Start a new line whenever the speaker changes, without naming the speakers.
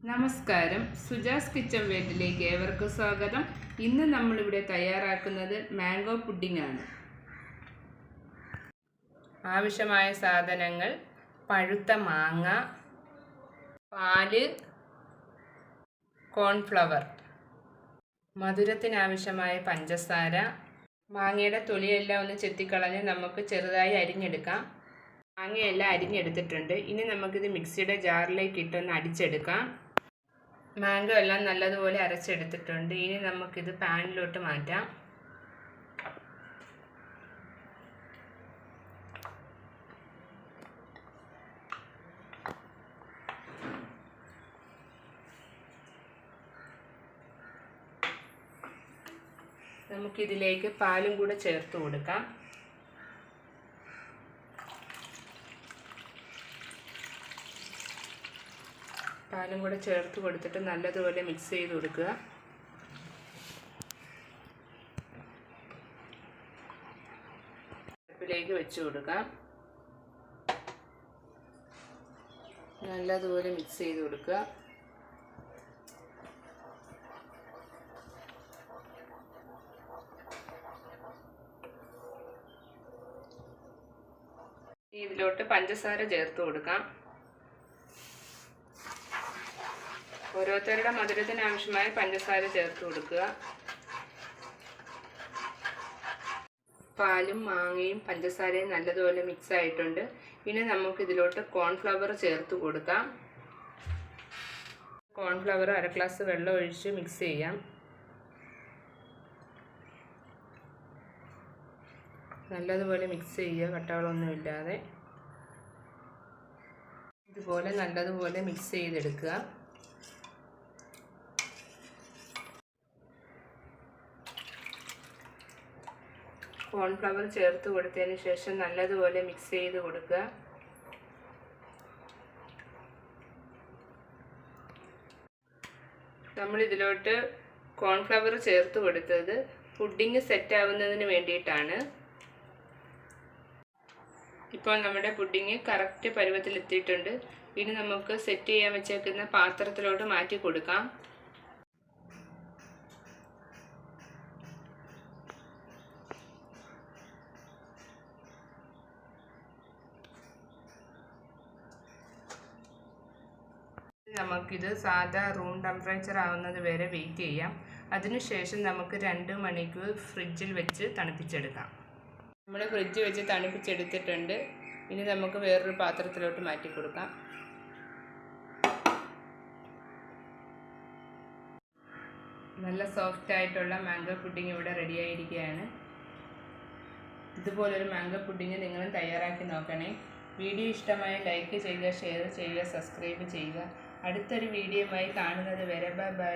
നമസ്കാരം, സുജാസ് കിച്ചൺ വേൾഡിലേക്ക് ഏവർക്കും സ്വാഗതം. ഇന്ന് നമ്മളിവിടെ തയ്യാറാക്കുന്നത് മാംഗോ പുഡിംഗ് ആണ്. ആവശ്യമായ സാധനങ്ങൾ: പഴുത്ത മാങ്ങ, പാല്, കോൺഫ്ലവർ, മധുരത്തിനാവശ്യമായ പഞ്ചസാര. മാങ്ങയുടെ തൊലിയെല്ലാം ഒന്ന് ചെത്തിക്കളഞ്ഞ് നമുക്ക് ചെറുതായി അരിഞ്ഞെടുക്കാം. മാങ്ങയെല്ലാം അരിഞ്ഞെടുത്തിട്ടുണ്ട്. ഇനി നമുക്കിത് മിക്സിയുടെ ജാറിലേക്ക് ഇട്ടൊന്ന് അടിച്ചെടുക്കാം. മാംഗോ എല്ലാം നല്ലതുപോലെ അരച്ചെടുത്തിട്ടുണ്ട്. ഇനി നമുക്കിത് പാനിലോട്ട് മാറ്റാം. നമുക്കിതിലേക്ക് പാലും കൂടെ ചേർത്ത് കൊടുക്കാം. പാലും കൂടെ ചേർത്ത് കൊടുത്തിട്ട് നല്ലതുപോലെ മിക്സ് ചെയ്ത് കൊടുക്കുക. അടുപ്പിലേക്ക് വെച്ച് കൊടുക്കാം. നല്ലതുപോലെ മിക്സ് ചെയ്ത് കൊടുക്കുക. ഇതിലോട്ട് പഞ്ചസാര ചേർത്ത് കൊടുക്കാം. ഓരോരുത്തരുടെ മധുരത്തിന് ആവശ്യമായ പഞ്ചസാര ചേർത്ത് കൊടുക്കുക. പാലും മാങ്ങയും പഞ്ചസാരയും നല്ലതുപോലെ മിക്സ് ആയിട്ടുണ്ട്. ഇനി നമുക്ക് ഇതിലോട്ട് കോൺഫ്ലവർ ചേർത്ത് കൊടുക്കാം. കോൺഫ്ലവർ 1/2 ഗ്ലാസ് വെള്ളം ഒഴിച്ച് മിക്സ് ചെയ്യാം. നല്ലതുപോലെ മിക്സ് ചെയ്യുക, കട്ടകളൊന്നുമില്ലാതെ. ഇതുപോലെ നല്ലതുപോലെ മിക്സ് ചെയ്തെടുക്കുക. കോൺഫ്ലവർ ചേർത്ത് കൊടുത്തതിന് ശേഷം നല്ലതുപോലെ മിക്സ് ചെയ്ത് കൊടുക്കുക. നമ്മളിതിലോട്ട് കോൺഫ്ലവർ ചേർത്ത് കൊടുത്തത് പുഡിംഗ് സെറ്റ് ആവുന്നതിന് വേണ്ടിയിട്ടാണ്. ഇപ്പോൾ നമ്മുടെ പുഡിംഗ് കറക്റ്റ് പരുവത്തിലെത്തിയിട്ടുണ്ട്. ഇനി നമുക്ക് സെറ്റ് ചെയ്യാൻ വെച്ചേക്കുന്ന പാത്രത്തിലോട്ട് മാറ്റി കൊടുക്കാം. നമുക്കിത് സാധാ റൂം ടെമ്പറേച്ചർ ആവുന്നത് വരെ വെയിറ്റ് ചെയ്യാം. അതിനുശേഷം നമുക്ക് 2 മണിക്കൂർ ഫ്രിഡ്ജിൽ വെച്ച് തണുപ്പിച്ചെടുക്കാം. നമ്മൾ ഫ്രിഡ്ജ് വെച്ച് തണുപ്പിച്ചെടുത്തിട്ടുണ്ട്. ഇനി നമുക്ക് വേറൊരു പാത്രത്തിലോട്ട് മാറ്റി കൊടുക്കാം. നല്ല സോഫ്റ്റ് ആയിട്ടുള്ള മാംഗോ പുഡിംഗ് ഇവിടെ റെഡി ആയിരിക്കുകയാണ്. ഇതുപോലൊരു മാംഗോ പുഡിംഗ് നിങ്ങളും തയ്യാറാക്കി നോക്കണേ. വീഡിയോ ഇഷ്ടമായ ലൈക്ക് ചെയ്യുക, ഷെയർ ചെയ്യുക, സബ്സ്ക്രൈബ് ചെയ്യുക. അടുത്തൊരു വീഡിയോയുമായി കാണുന്നത് വരെ ബൈ.